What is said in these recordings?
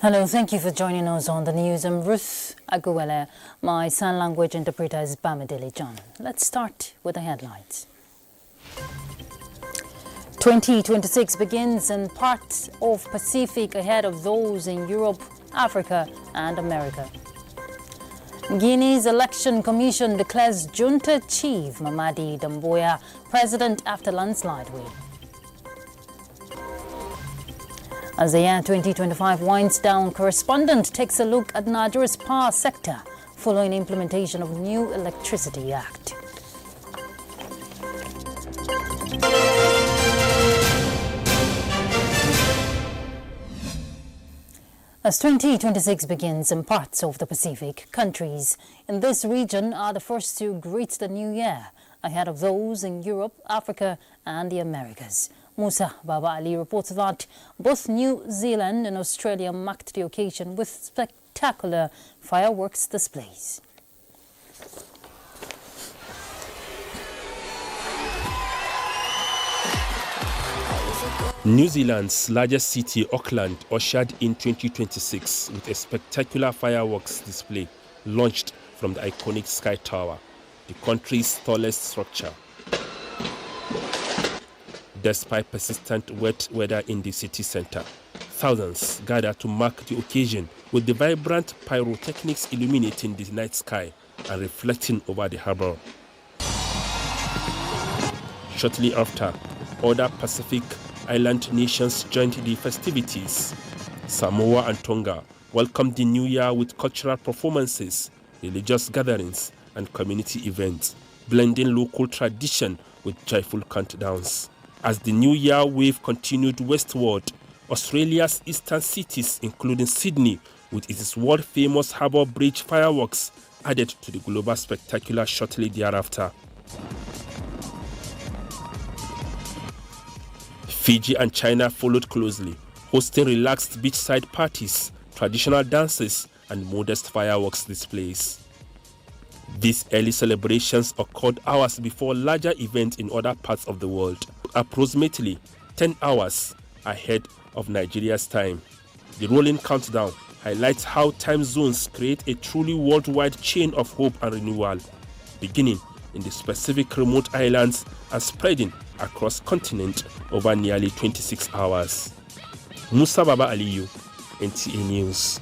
Hello, thank you for joining us on the news. I'm Ruth Aguwele. My sign language interpreter is Bamidele John. Let's start with the headlines. 2026 begins in parts of Pacific ahead of those in Europe, Africa and America. Guinea's Election Commission declares junta chief Mamadi Doumbouya president after landslide win. As the year 2025 winds down, correspondent takes a look at Nigeria's power sector following implementation of new Electricity Act. As 2026 begins in parts of the Pacific, countries in this region are the first to greet the new year ahead of those in Europe, Africa and the Americas. Musa Baba Ali reports that both New Zealand and Australia marked the occasion with spectacular fireworks displays. New Zealand's largest city, Auckland, ushered in 2026 with a spectacular fireworks display launched from the iconic Sky Tower, the country's tallest structure. Despite persistent wet weather in the city centre, thousands gathered to mark the occasion with the vibrant pyrotechnics illuminating the night sky and reflecting over the harbour. Shortly after, other Pacific Island nations joined the festivities. Samoa and Tonga welcomed the new year with cultural performances, religious gatherings and community events, blending local tradition with joyful countdowns. As the New Year wave continued westward, Australia's eastern cities, including Sydney, with its world-famous Harbour Bridge fireworks, added to the global spectacular shortly thereafter. Fiji and China followed closely, hosting relaxed beachside parties, traditional dances, and modest fireworks displays. These early celebrations occurred hours before larger events in other parts of the world, approximately 10 hours ahead of Nigeria's time. The rolling countdown highlights how time zones create a truly worldwide chain of hope and renewal, beginning in the specific remote islands and spreading across continent over nearly 26 hours. Musa Baba Aliyu, NTA News.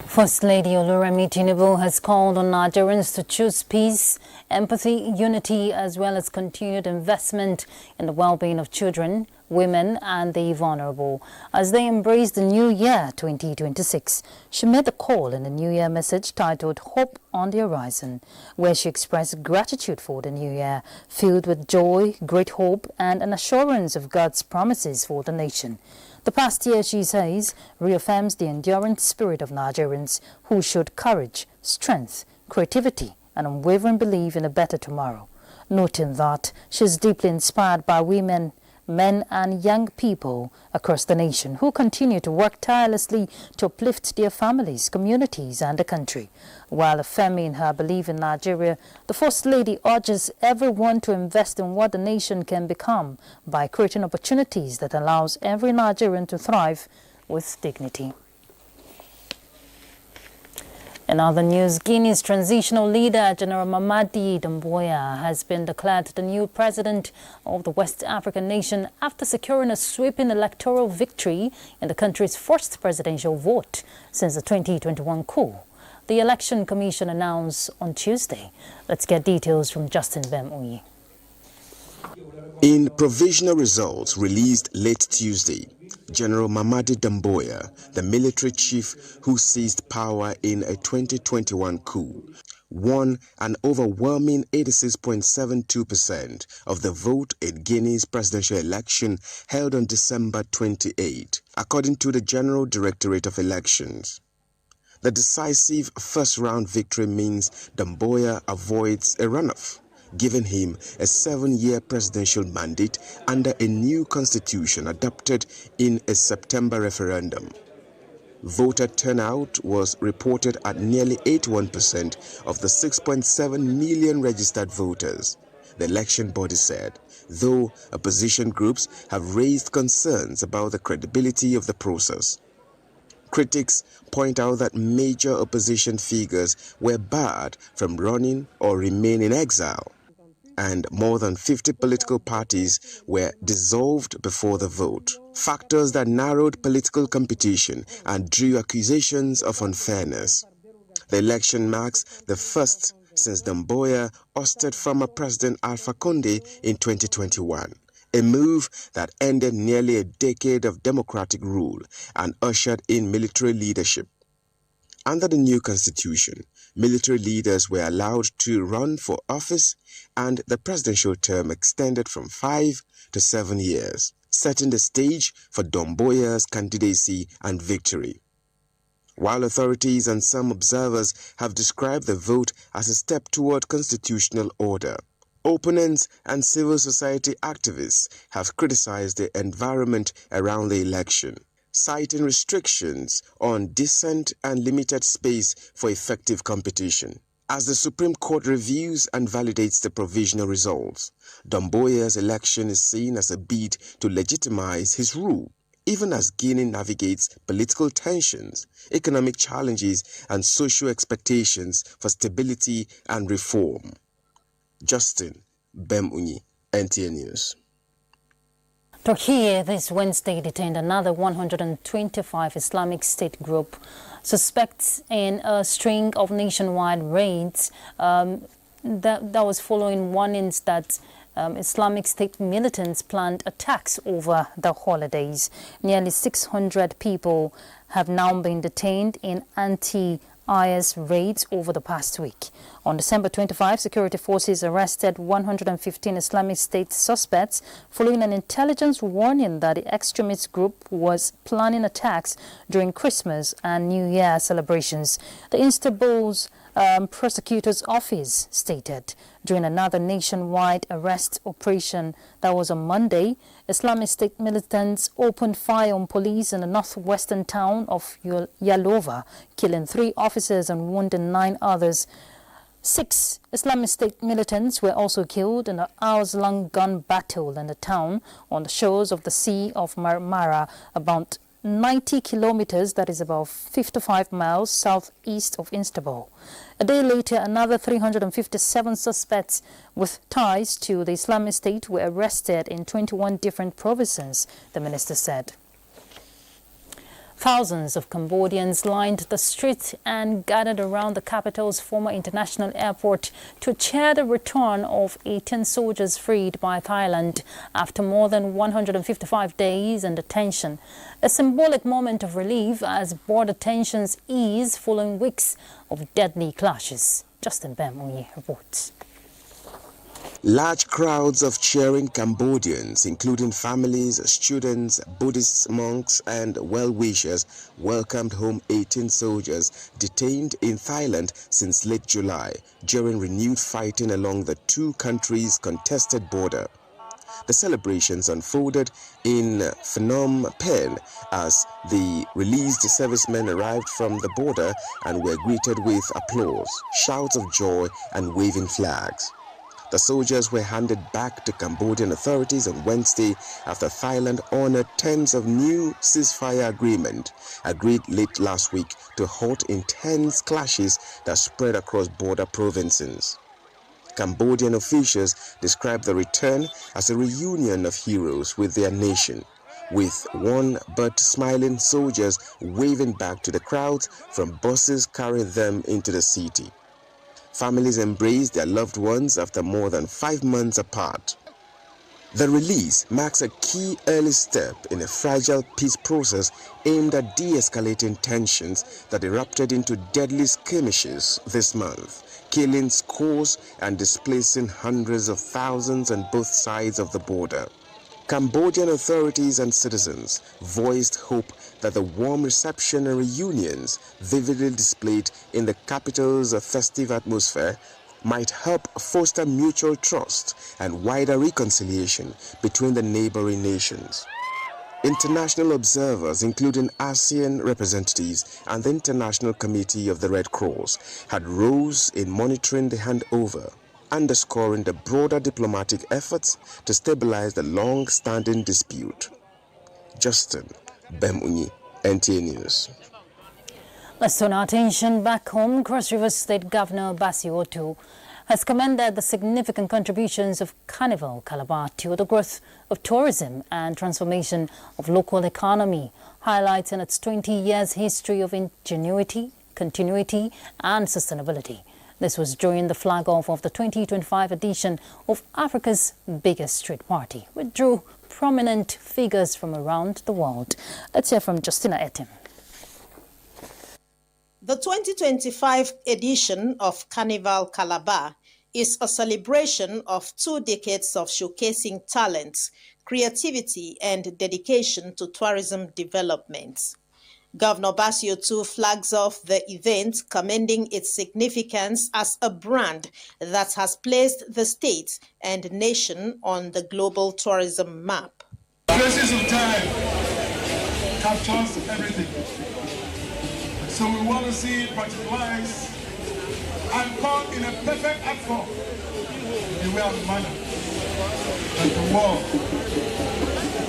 First Lady Oluremi Tinubu has called on Nigerians to choose peace, empathy, unity, as well as continued investment in the well-being of children, women and the vulnerable as they embrace the new year 2026. She made the call in a New Year message titled Hope on the Horizon, where she expressed gratitude for the new year, filled with joy, great hope and an assurance of God's promises for the nation. The past year, she says, reaffirms the enduring spirit of Nigerians who showed courage, strength, creativity and unwavering belief in a better tomorrow, noting that she is deeply inspired by women, men and young people across the nation who continue to work tirelessly to uplift their families, communities and the country. While affirming her belief in Nigeria, the First Lady urges everyone to invest in what the nation can become by creating opportunities that allows every Nigerian to thrive with dignity. In other news, Guinea's transitional leader, General Mamadi Doumbouya, has been declared the new president of the West African nation after securing a sweeping electoral victory in the country's first presidential vote since the 2021 coup. The Election Commission announced on Tuesday. Let's get details from Justin Bemuyi. In provisional results released late Tuesday, General Mamadi Doumbouya, the military chief who seized power in a 2021 coup, won an overwhelming 86.72% of the vote in Guinea's presidential election held on December 28, according to the General Directorate of Elections. The decisive first-round victory means Doumbouya avoids a runoff, giving him a 7-year presidential mandate under a new constitution adopted in a September referendum. Voter turnout was reported at nearly 81% of the 6.7 million registered voters, the election body said, though opposition groups have raised concerns about the credibility of the process. Critics point out that major opposition figures were barred from running or remain in exile, and more than 50 political parties were dissolved before the vote. Factors that narrowed political competition and drew accusations of unfairness. The election marks the first since Damboya ousted former President Alpha Conde in 2021, a move that ended nearly a decade of democratic rule and ushered in military leadership. Under the new constitution, military leaders were allowed to run for office, and the presidential term extended from 5 to 7 years, setting the stage for Damboya's candidacy and victory. While authorities and some observers have described the vote as a step toward constitutional order, opponents and civil society activists have criticized the environment around the election, citing restrictions on dissent and limited space for effective competition. As the Supreme Court reviews and validates the provisional results, Damboya's election is seen as a bid to legitimize his rule, even as Guinea navigates political tensions, economic challenges, and social expectations for stability and reform. Justin Bemunyi, NTA News. Turkey this Wednesday detained another 125 Islamic State group suspects in a string of nationwide raids that was following warnings that Islamic State militants planned attacks over the holidays. Nearly 600 people have now been detained in anti-IS raids over the past week. On December 25, security forces arrested 115 Islamic State suspects following an intelligence warning that the extremist group was planning attacks during Christmas and New Year celebrations. The Istanbul's prosecutor's office stated during another nationwide arrest operation that was on Monday, Islamic State militants opened fire on police in the northwestern town of Yalova, killing 3 officers and wounding 9 others. 6 Islamic State militants were also killed in an hours-long gun battle in the town on the shores of the Sea of Marmara, about 90 kilometers, that is about 55 miles southeast of Istanbul. A day later, another 357 suspects with ties to the Islamic State were arrested in 21 different provinces, the minister said. Thousands of Cambodians lined the streets and gathered around the capital's former international airport to cheer the return of 18 soldiers freed by Thailand after more than 155 days in detention. A symbolic moment of relief as border tensions ease following weeks of deadly clashes. Justin Bemunyi reports. Large crowds of cheering Cambodians, including families, students, Buddhist monks, and well-wishers, welcomed home 18 soldiers detained in Thailand since late July during renewed fighting along the 2 countries' contested border. The celebrations unfolded in Phnom Penh as the released servicemen arrived from the border and were greeted with applause, shouts of joy, and waving flags. The soldiers were handed back to Cambodian authorities on Wednesday after Thailand honored terms of new ceasefire agreement agreed late last week to halt intense clashes that spread across border provinces. Cambodian officials described the return as a reunion of heroes with their nation, with one but smiling soldiers waving back to the crowds from buses carrying them into the city. Families embraced their loved ones after more than 5 months apart. The release marks a key early step in a fragile peace process aimed at de-escalating tensions that erupted into deadly skirmishes this month, killing scores and displacing hundreds of thousands on both sides of the border. Cambodian authorities and citizens voiced hope that the warm reception and reunions vividly displayed in the capital's festive atmosphere might help foster mutual trust and wider reconciliation between the neighboring nations. International observers, including ASEAN representatives and the International Committee of the Red Cross, had roles in monitoring the handover, underscoring the broader diplomatic efforts to stabilize the long-standing dispute. Justin Bemunyi, NTA News. Let's turn our attention back home. Cross River State Governor Basio Otu has commended the significant contributions of Carnival Calabar to the growth of tourism and transformation of local economy, highlighting its 20 years history of ingenuity, continuity and sustainability. This was during the flag-off of the 2025 edition of Africa's biggest street party, which drew prominent figures from around the world. Let's hear from Justina Etim. The 2025 edition of Carnival Calabar is a celebration of 2 decades of showcasing talent, creativity, and dedication to tourism development. Governor Basio Otu flags off the event, commending its significance as a brand that has placed the state and nation on the global tourism map. Traces of time captures everything. So we want to see it materialize and come in a perfect art form, in a way and manner that the world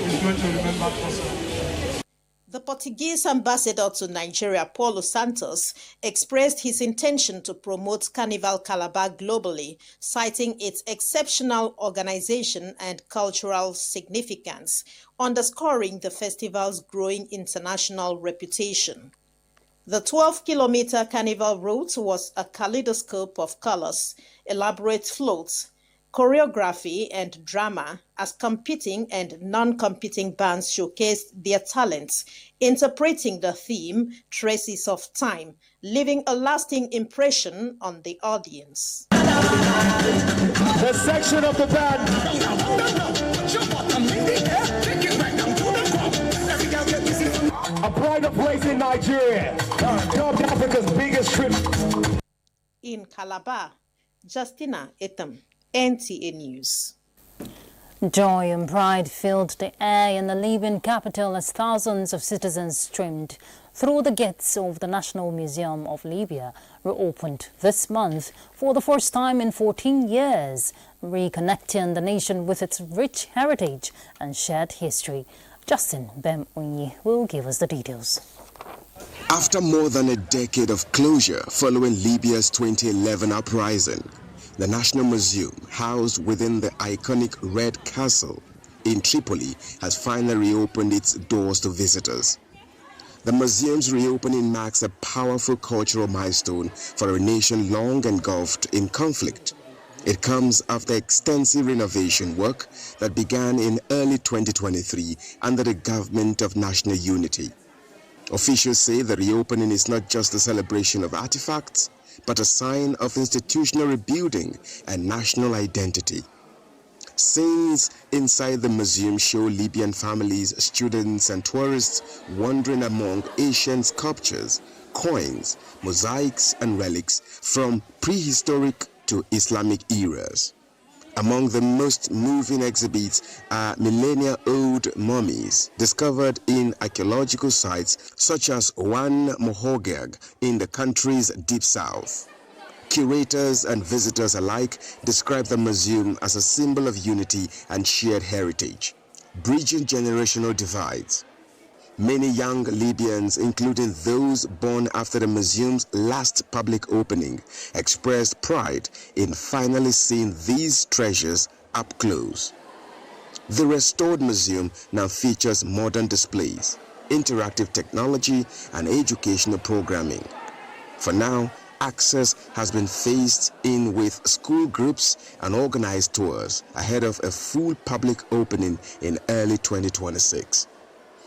is going to remember us. The Portuguese ambassador to Nigeria, Paulo Santos, expressed his intention to promote Carnival Calabar globally, citing its exceptional organization and cultural significance, underscoring the festival's growing international reputation. The 12-kilometer carnival route was a kaleidoscope of colors, elaborate floats, choreography, and drama as competing and non-competing bands showcased their talents, interpreting the theme, Traces of Time, leaving a lasting impression on the audience. The section of the band. A pride of place in Nigeria, dubbed Africa's biggest trip. In Calabar, Justina Etam, NTA News. Joy and pride filled the air in the Libyan capital as thousands of citizens streamed through the gates of the National Museum of Libya, reopened this month for the first time in 14 years, reconnecting the nation with its rich heritage and shared history. Justin Bem-Unyi will give us the details. After more than a decade of closure following Libya's 2011 uprising, the National Museum, housed within the iconic Red Castle in Tripoli, has finally reopened its doors to visitors. The museum's reopening marks a powerful cultural milestone for a nation long engulfed in conflict. It comes after extensive renovation work that began in early 2023 under the government of national unity. Officials say the reopening is not just a celebration of artifacts, but a sign of institutional rebuilding and national identity. Scenes inside the museum show Libyan families, students, and tourists wandering among ancient sculptures, coins, mosaics, and relics from prehistoric to Islamic eras. Among the most moving exhibits are millennia-old mummies discovered in archaeological sites such as Wan Mohogag in the country's deep south. Curators and visitors alike describe the museum as a symbol of unity and shared heritage, bridging generational divides. Many young Libyans, including those born after the museum's last public opening, expressed pride in finally seeing these treasures up close. The restored museum now features modern displays, interactive technology, and educational programming. For now, access has been phased in with school groups and organized tours ahead of a full public opening in early 2026.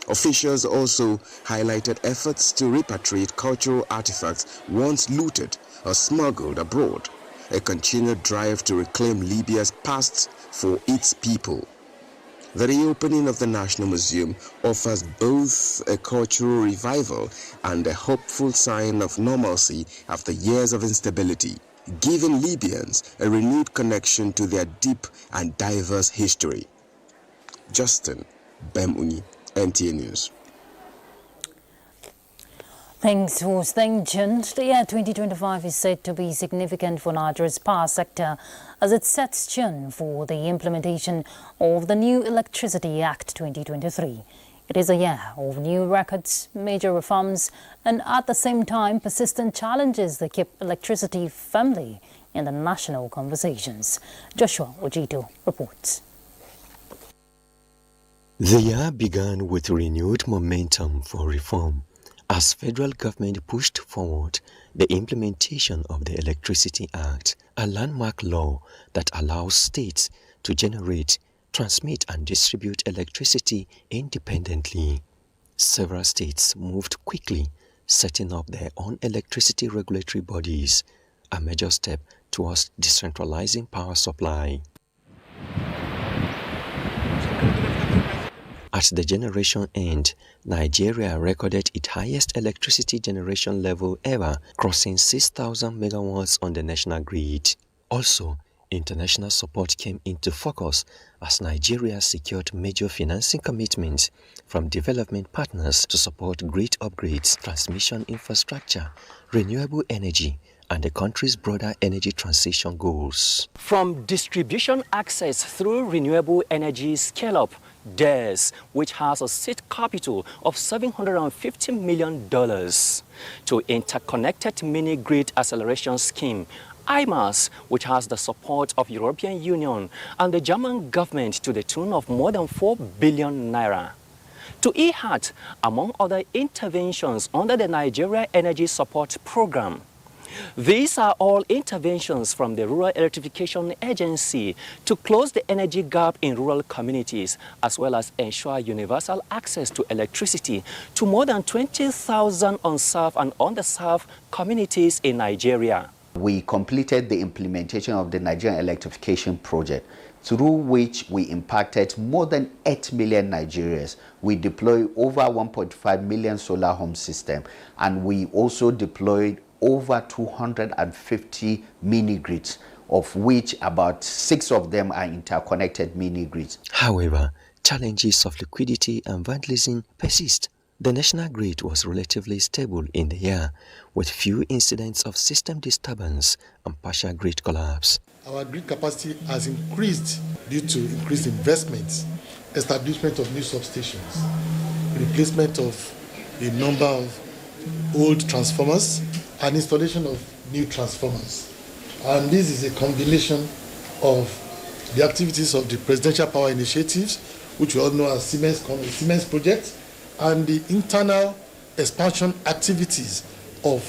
Officials also highlighted efforts to repatriate cultural artifacts once looted or smuggled abroad, a continued drive to reclaim Libya's past for its people. The reopening of the National Museum offers both a cultural revival and a hopeful sign of normalcy after years of instability, giving Libyans a renewed connection to their deep and diverse history. Justin Bem-Unyi, NTA News. Thanks for staying tuned. The year 2025 is said to be significant for Nigeria's power sector as it sets tune for the implementation of the new Electricity Act 2023. It is a year of new records, major reforms, and at the same time, persistent challenges that keep electricity firmly in the national conversations. Joshua Ojito reports. The year began with renewed momentum for reform as federal government pushed forward the implementation of the Electricity Act, a landmark law that allows states to generate, transmit and distribute electricity independently. Several states moved quickly, setting up their own electricity regulatory bodies, a major step towards decentralizing power supply. At the generation end, Nigeria recorded its highest electricity generation level ever, crossing 6,000 megawatts on the national grid. Also, international support came into focus as Nigeria secured major financing commitments from development partners to support grid upgrades, transmission infrastructure, renewable energy, and the country's broader energy transition goals. From distribution access through renewable energy scale-up, DES, which has a seed capital of $750 million, to interconnected mini-grid acceleration scheme, IMAS, which has the support of European Union and the German government to the tune of more than 4 billion naira. To EHAT, among other interventions under the Nigeria Energy Support Program. These are all interventions from the Rural Electrification Agency to close the energy gap in rural communities, as well as ensure universal access to electricity to more than 20,000 unserved and underserved communities in Nigeria. We completed the implementation of the Nigerian Electrification Project, through which we impacted more than 8 million Nigerians. We deployed over 1.5 million solar home systems, and we also deployed over 250 mini-grids, of which about 6 of them are interconnected mini-grids. However, challenges of liquidity and vandalism persist. The national grid was relatively stable in the year, with few incidents of system disturbance and partial grid collapse. Our grid capacity has increased due to increased investments, establishment of new substations, replacement of a number of old transformers, and installation of new transformers. And this is a combination of the activities of the Presidential Power Initiatives, which we all know as Siemens project, and the internal expansion activities of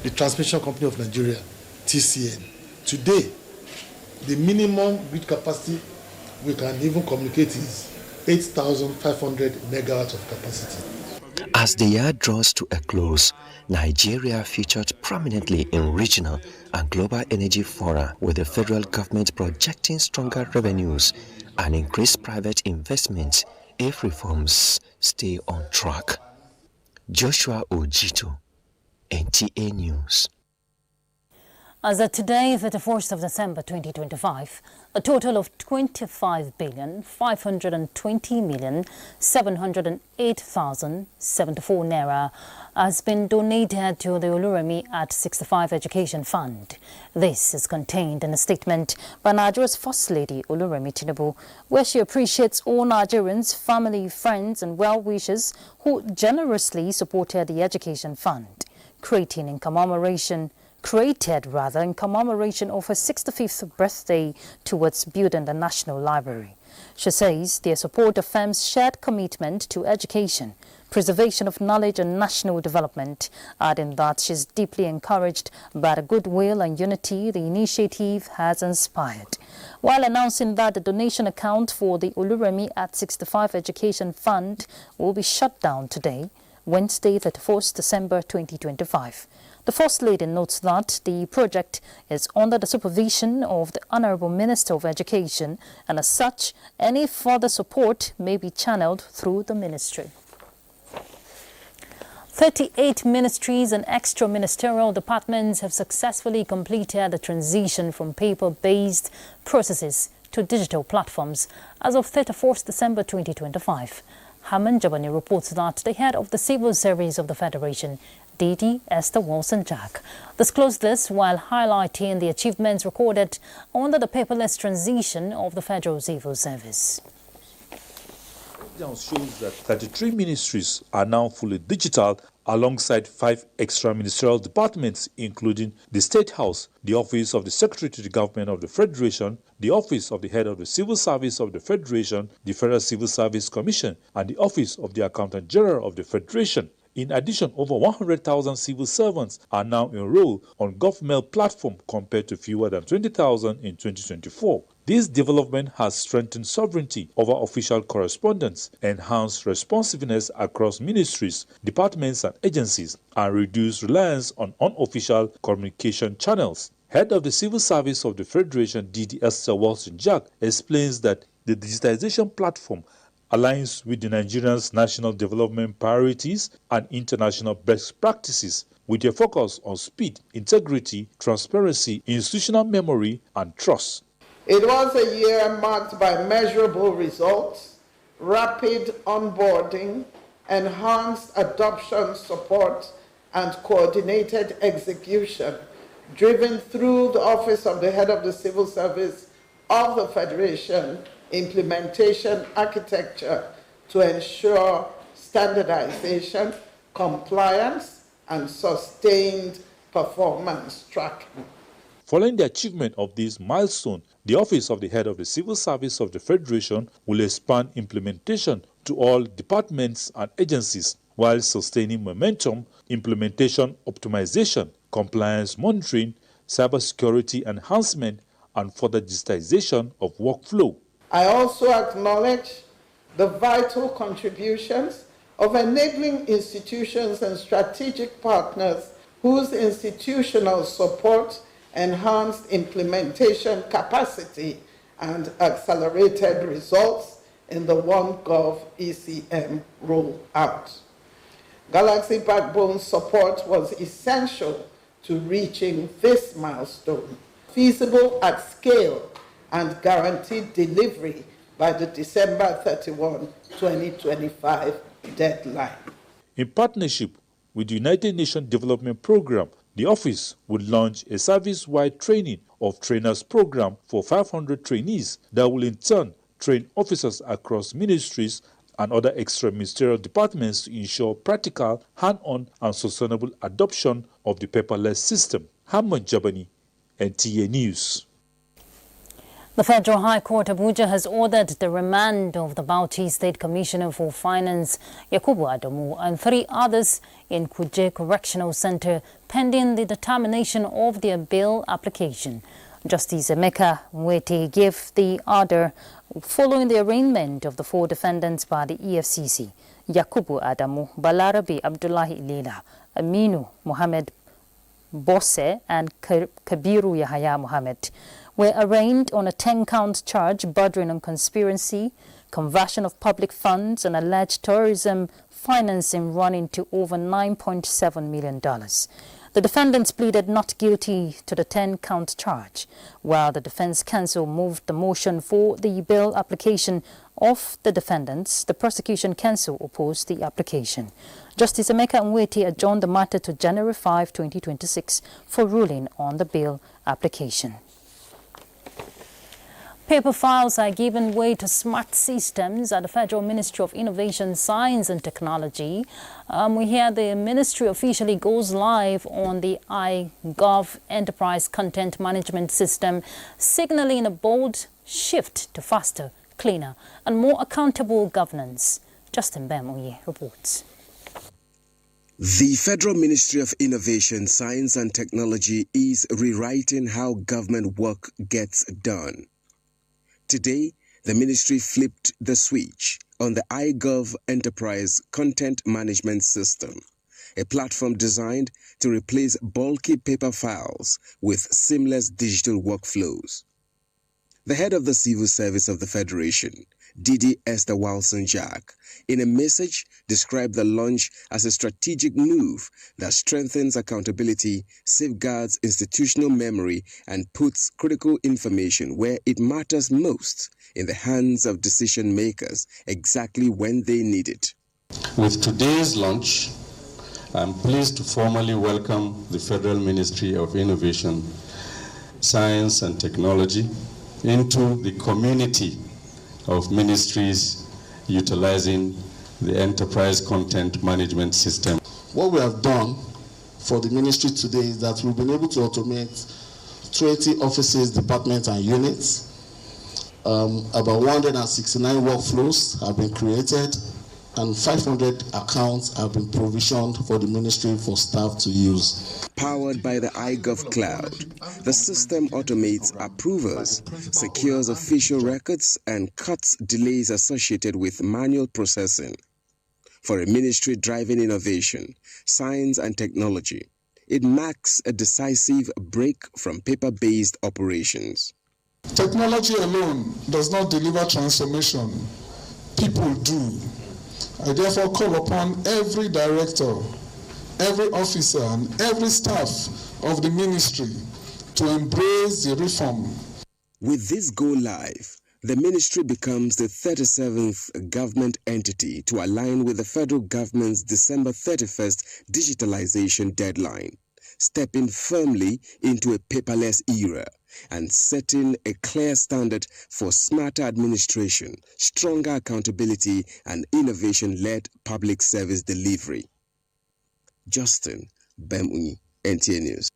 the Transmission Company of Nigeria, TCN. Today, the minimum grid capacity we can even communicate is 8,500 megawatts of capacity. As the year draws to a close, Nigeria featured prominently in regional and global energy fora, with the federal government projecting stronger revenues and increased private investment if reforms stay on track. Joshua Ojito, NTA News. As of today, 31st of December 2025, a total of 25,520,708,074 naira has been donated to the Oluremi at 65 Education Fund. This is contained in a statement by Nigeria's First Lady Oluremi Tinubu, where she appreciates all Nigerians, family, friends and well-wishers who generously supported the Education Fund, created in commemoration of her 65th birthday towards building the National Library. She says their support affirms shared commitment to education, preservation of knowledge and national development, adding that she's deeply encouraged by the goodwill and unity the initiative has inspired. While announcing that the donation account for the Oluremi at 65 Education Fund will be shut down today, Wednesday, 31st December 2025. The First Lady notes that the project is under the supervision of the Honorable Minister of Education, and as such, any further support may be channeled through the ministry. 38 ministries and extra-ministerial departments have successfully completed the transition from paper-based processes to digital platforms as of 31st December 2025. Haman Jabani reports that the head of the Civil Service of the Federation, DG Esther Wilson-Jack, disclosed this while highlighting the achievements recorded under the paperless transition of the Federal Civil Service. breakdown shows that 33 ministries are now fully digital, alongside 5 extra ministerial departments, including the State House, the Office of the Secretary to the Government of the Federation, the Office of the Head of the Civil Service of the Federation, the Federal Civil Service Commission, and the Office of the Accountant General of the Federation. In addition, over 100,000 civil servants are now enrolled on GovMail platform compared to fewer than 20,000 in 2024. This development has strengthened sovereignty over official correspondence, enhanced responsiveness across ministries, departments, and agencies, and reduced reliance on unofficial communication channels. Head of the Civil Service of the Federation, DD Esther Walton-Jack, explains that the digitization platform aligns with the Nigerian's national development priorities and international best practices, with a focus on speed, integrity, transparency, institutional memory, and trust. It was a year marked by measurable results, rapid onboarding, enhanced adoption support, and coordinated execution, driven through the Office of the Head of the Civil Service of the Federation implementation architecture to ensure standardization, compliance, and sustained performance tracking. Following the achievement of this milestone, the Office of the Head of the Civil Service of the Federation will expand implementation to all departments and agencies while sustaining momentum, implementation optimization, compliance monitoring, cybersecurity enhancement, and further digitization of workflow. I also acknowledge the vital contributions of enabling institutions and strategic partners whose institutional support enhanced implementation capacity and accelerated results in the OneGov ECM rollout. Galaxy Backbone support was essential to reaching this milestone, feasible at scale and guaranteed delivery by the December 31, 2025 deadline. In partnership with the United Nations Development Programme, the office will launch a service-wide training of trainers program for 500 trainees that will in turn train officers across ministries and other extra-ministerial departments to ensure practical, hand-on, and sustainable adoption of the paperless system. Hamad Jabani, NTA News. The Federal High Court Abuja has ordered the remand of the Bauchi State Commissioner for Finance, Yakubu Adamu, and 3 others in Kuje Correctional Center pending the determination of their bail application. Justice Emeka Nwete gave the order following the arraignment of the 4 defendants by the EFCC. Yakubu Adamu, Balarabe Abdullahi Lela, Aminu Mohammed Bosse, and Kabiru Yahaya Mohammed were arraigned on a 10-count charge bordering on conspiracy, conversion of public funds, and alleged terrorism financing running to over $9.7 million. The defendants pleaded not guilty to the 10-count charge, while the defense counsel moved the motion for the bail application of the defendants. The prosecution counsel opposed the application. Justice Emeka Nwete adjourned the matter to January 5, 2026 for ruling on the bail application. Paper files are giving way to smart systems at the Federal Ministry of Innovation, Science and Technology. We hear the ministry officially goes live on the iGov Enterprise Content Management System, signaling a bold shift to faster, cleaner and more accountable governance. Justin Bemoye reports. The Federal Ministry of Innovation, Science and Technology is rewriting how government work gets done. Today, the ministry flipped the switch on the iGov Enterprise Content Management System, a platform designed to replace bulky paper files with seamless digital workflows. The head of the Civil Service of the Federation, DD Esther Walton-Jack, in a message described the launch as a strategic move that strengthens accountability, safeguards institutional memory, and puts critical information where it matters most, in the hands of decision makers exactly when they need it. With today's launch, I'm pleased to formally welcome the Federal Ministry of Innovation, Science and Technology into the community of ministries utilizing the enterprise content management system. What we have done for the ministry today is that we've been able to automate 20 offices, departments, and units. About 169 workflows have been created, and 500 accounts have been provisioned for the ministry for staff to use. Powered by the iGov Cloud, the system automates approvals, secures official records, and cuts delays associated with manual processing. For a ministry driving innovation, science, and technology, it marks a decisive break from paper-based operations. Technology alone does not deliver transformation. People do. I therefore call upon every director, every officer, and every staff of the ministry to embrace the reform. With this go live, the ministry becomes the 37th government entity to align with the federal government's December 31st digitalization deadline, stepping firmly into a paperless era and setting a clear standard for smarter administration, stronger accountability, and innovation-led public service delivery. Justin Bemuni, NTA News.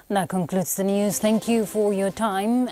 That concludes the news. Thank you for your time.